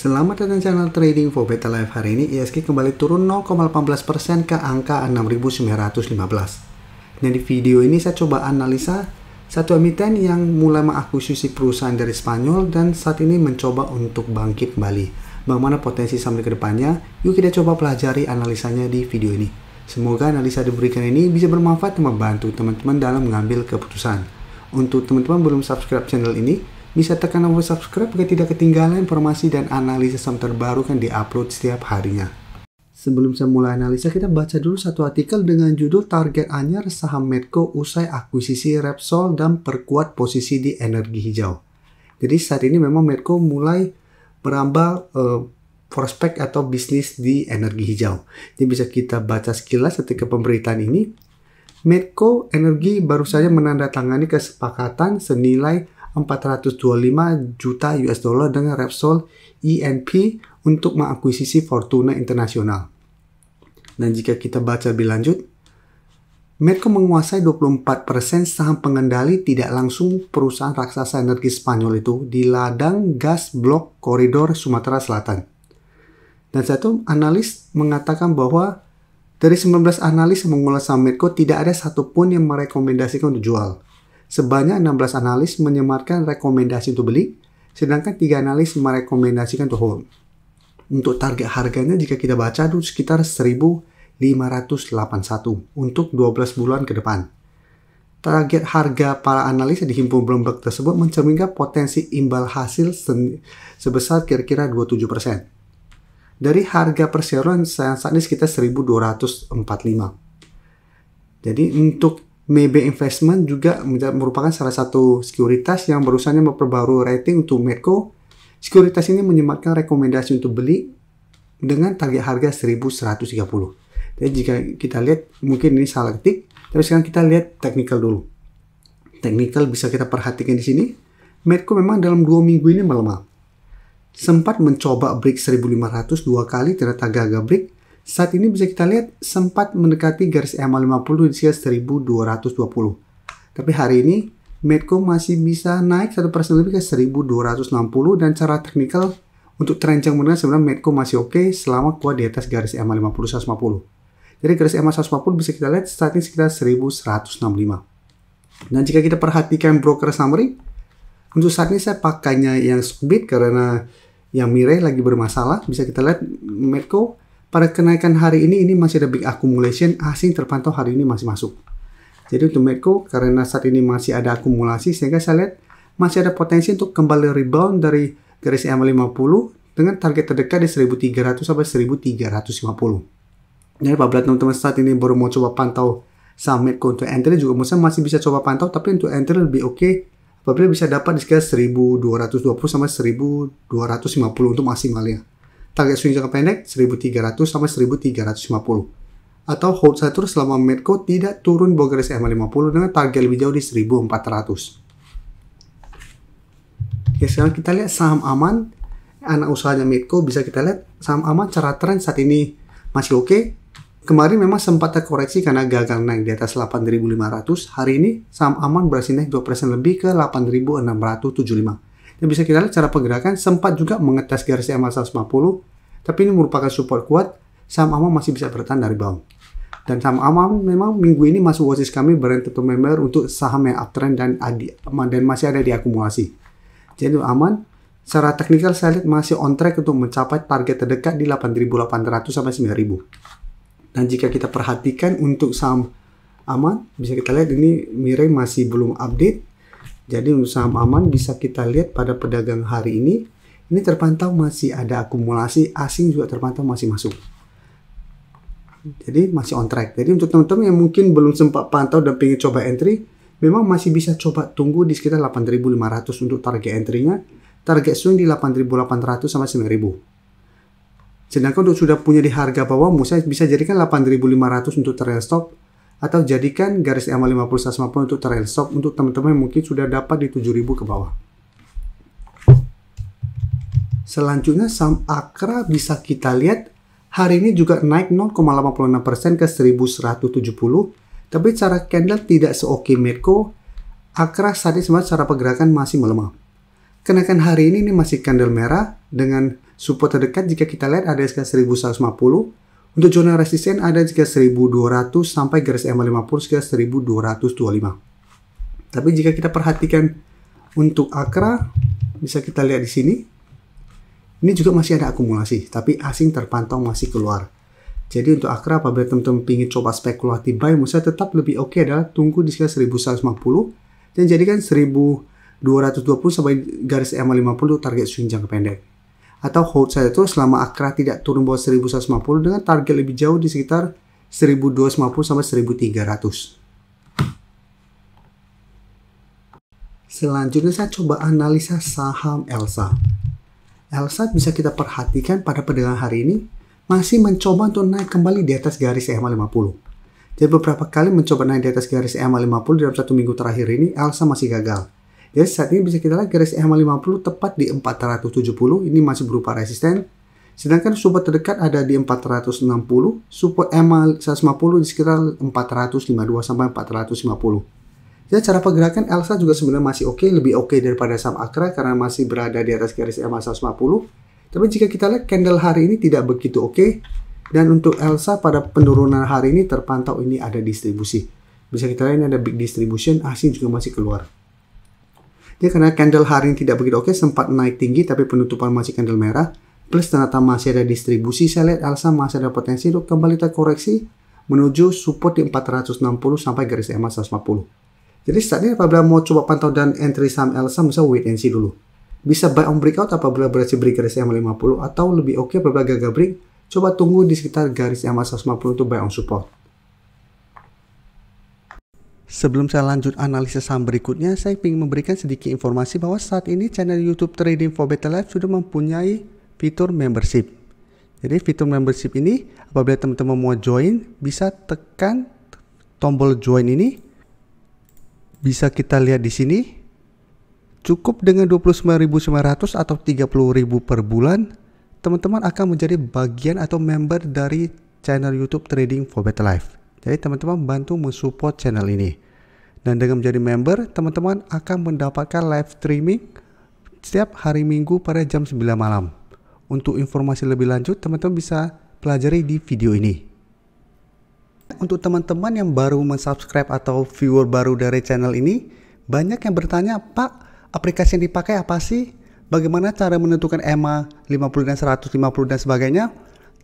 Selamat datang channel Trading for Better Life. Hari ini ISG kembali turun 0,18% ke angka 6.915. Nah, di video ini saya coba analisa satu emiten yang mulai mengakuisisi perusahaan dari Spanyol dan saat ini mencoba untuk bangkit kembali. Bagaimana potensi saham ke depannya? Yuk kita coba pelajari analisanya di video ini. Semoga analisa diberikan ini bisa bermanfaat dan membantu teman-teman dalam mengambil keputusan. Untuk teman-teman belum subscribe channel ini, bisa tekan tombol subscribe agar tidak ketinggalan informasi dan analisis saham terbaru yang diupload setiap harinya. Sebelum saya mulai analisa, kita baca dulu satu artikel dengan judul Target Anyar Saham Medco Usai Akuisisi Repsol dan Perkuat Posisi di Energi Hijau. Jadi saat ini memang Medco mulai merambah prospek atau bisnis di energi hijau. Jadi bisa kita baca sekilas ketika pemberitaan ini. Medco Energi baru saja menandatangani kesepakatan senilai 425 juta US dollar dengan Repsol E&P untuk mengakuisisi Fortuna International. Dan jika kita baca lebih lanjut, Medco menguasai 24% saham pengendali tidak langsung perusahaan raksasa energi Spanyol itu di ladang gas blok koridor Sumatera Selatan. Dan satu analis mengatakan bahwa dari 19 analis yang mengulas saham Medco tidak ada satupun yang merekomendasikan untuk jual. Sebanyak 16 analis menyematkan rekomendasi untuk beli, sedangkan 3 analis merekomendasikan untuk hold. Untuk target harganya jika kita baca itu sekitar 1.581 untuk 12 bulan ke depan. Target harga para analis di himpun Bloomberg tersebut mencerminkan potensi imbal hasil sebesar kira-kira 27%. Dari harga perseroan saat ini sekitar 1.245. Jadi untuk Maybank Investment juga merupakan salah satu sekuritas yang barusannya memperbarui rating untuk Medco. Sekuritas ini menyematkan rekomendasi untuk beli dengan target harga 1.130. Jadi jika kita lihat, mungkin ini salah ketik, tapi sekarang kita lihat technical dulu. Technical bisa kita perhatikan di sini. Medco memang dalam 2 minggu ini melemah. Sempat mencoba break 1.500 2 kali, ternyata gagal break. Saat ini bisa kita lihat sempat mendekati garis EMA 50 di sekitar 1220. Tapi hari ini Medco masih bisa naik 1% lebih ke 1260 dan cara teknikal untuk tren jangka menengah sebenarnya Medco masih oke selama kuat di atas garis EMA 50 150. Jadi garis EMA 150 bisa kita lihat saat ini sekitar 1165. Dan jika kita perhatikan broker summary, untuk saat ini saya pakainya yang Stockbit karena yang Mirai lagi bermasalah. Bisa kita lihat Medco pada kenaikan hari ini masih ada big accumulation, asing terpantau hari ini masih masuk. Jadi untuk Medco karena saat ini masih ada akumulasi sehingga saya lihat masih ada potensi untuk kembali rebound dari garis EMA 50 dengan target terdekat di 1300 sampai 1350. Jadi apabila teman-teman saat ini baru mau coba pantau saham Medco untuk entry juga masih bisa coba pantau, tapi untuk entry lebih oke apabila bisa dapat di sekitar 1220 sampai 1250 untuk maksimalnya. Target swing jangka pendek 1.300 sampai 1.350. Atau hold saya terus selama Medco tidak turun bawah garis EMA 50 dengan target lebih jauh di 1.400. Oke, sekarang kita lihat saham aman. Anak usahanya Medco bisa kita lihat saham aman cara tren saat ini masih oke. Kemarin memang sempat terkoreksi karena gagal naik di atas 8.500. Hari ini saham aman berhasil naik 2% lebih ke 8.675. Dan bisa kita lihat cara pergerakan sempat juga mengetes garis EMA 150, tapi ini merupakan support kuat, saham aman masih bisa bertahan dari bawah. Dan saham aman memang minggu ini masuk watchlist kami brand tentu member untuk saham yang uptrend dan masih ada di akumulasi. Jadi aman, secara teknikal saya lihat masih on track untuk mencapai target terdekat di 8.800 sampai 9.000. Dan jika kita perhatikan untuk saham aman, bisa kita lihat ini Mirai masih belum update. Jadi untuk saham aman bisa kita lihat pada pedagang hari ini terpantau masih ada akumulasi, asing juga terpantau masih masuk. Jadi masih on track. Jadi untuk teman-teman yang mungkin belum sempat pantau dan ingin coba entry, memang masih bisa coba tunggu di sekitar 8.500 untuk target entry-nya. Target swing di 8.800 sampai 9.000. Sedangkan untuk sudah punya di harga bawah, saya bisa jadikan 8.500 untuk trail stop. Atau jadikan garis EMA 50 150 untuk trail stop untuk teman-teman yang mungkin sudah dapat di 7.000 ke bawah. Selanjutnya saham Akra bisa kita lihat hari ini juga naik 0,86% ke 1.170. Tapi cara candle tidak seoke Medco. Akra saat ini sebenarnya cara pergerakan masih melemah. Kenaikan hari ini masih candle merah dengan Support terdekat jika kita lihat ada sekitar 1150. Untuk zona resisten ada sekitar 1200 sampai garis EMA 50 sekitar 1225. Tapi jika kita perhatikan untuk AKRA, bisa kita lihat di sini. Ini juga masih ada akumulasi, tapi asing terpantau masih keluar. Jadi untuk AKRA apabila teman-teman ingin coba spekulatif buy, menurut saya tetap lebih oke adalah tunggu di sekitar 1150 dan jadikan 1220 sampai garis EMA 50 target swing jangka pendek. Atau hold saja terus selama AKRA tidak turun bawah 1150 dengan target lebih jauh di sekitar 1250 sampai 1300. Selanjutnya saya coba analisa saham Elsa. Elsa bisa kita perhatikan pada perdagangan hari ini masih mencoba untuk naik kembali di atas garis EMA 50. Jadi beberapa kali mencoba naik di atas garis EMA 50 dalam 1 minggu terakhir ini Elsa masih gagal. Jadi saat ini bisa kita lihat garis EMA 50 tepat di 470, ini masih berupa resisten. Sedangkan support terdekat ada di 460, support EMA 150 di sekitar 452 sampai 450. Jadi cara pergerakan Elsa juga sebenarnya masih oke, lebih oke daripada saham AKRA karena masih berada di atas garis EMA 150. Tapi jika kita lihat candle hari ini tidak begitu oke. Dan untuk Elsa pada penurunan hari ini terpantau ini ada distribusi. Bisa kita lihat ini ada big distribution, asing juga masih keluar. Jadi karena candle hari ini tidak begitu oke, sempat naik tinggi tapi penutupan masih candle merah. Plus ternyata masih ada distribusi, saya lihat Elsa masih ada potensi untuk kembali terkoreksi menuju support di 460 sampai garis EMA 150. Jadi saat ini apabila mau coba pantau dan entry saham Elsa, bisa wait and see dulu. Bisa buy on breakout apabila berhasil break garis EMA 50 atau lebih oke apabila gagal break, coba tunggu di sekitar garis EMA 150 untuk buy on support. Sebelum saya lanjut analisis saham berikutnya, saya ingin memberikan sedikit informasi bahwa saat ini channel YouTube Trading for Better Life sudah mempunyai fitur membership. Jadi fitur membership ini apabila teman-teman mau join, bisa tekan tombol join ini. Bisa kita lihat di sini. Cukup dengan 29.900 atau 30.000 per bulan, teman-teman akan menjadi bagian atau member dari channel YouTube Trading for Better Life. Jadi teman-teman bantu mensupport channel ini. Dan dengan menjadi member, teman-teman akan mendapatkan live streaming setiap hari Minggu pada jam 9 malam. Untuk informasi lebih lanjut, teman-teman bisa pelajari di video ini. Untuk teman-teman yang baru mensubscribe atau viewer baru dari channel ini, banyak yang bertanya, Pak, aplikasi yang dipakai apa sih? Bagaimana cara menentukan EMA 50 dan 150 dan sebagainya?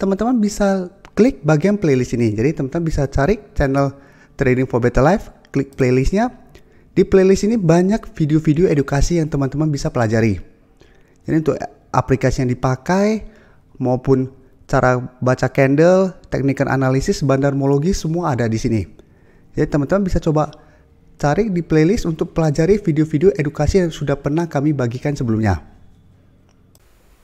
Teman-teman bisa klik bagian playlist ini. Jadi teman-teman bisa cari channel Trading for Better Life, klik playlistnya. Di playlist ini banyak video-video edukasi yang teman-teman bisa pelajari. Jadi untuk aplikasi yang dipakai maupun cara baca candle, teknikal analisis, bandarmologi semua ada di sini. Jadi teman-teman bisa coba cari di playlist untuk pelajari video-video edukasi yang sudah pernah kami bagikan sebelumnya.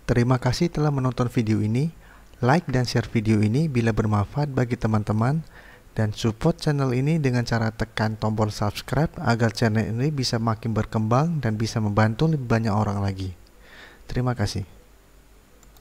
Terima kasih telah menonton video ini. Like dan share video ini bila bermanfaat bagi teman-teman, dan support channel ini dengan cara tekan tombol subscribe agar channel ini bisa makin berkembang dan bisa membantu lebih banyak orang lagi. Terima kasih.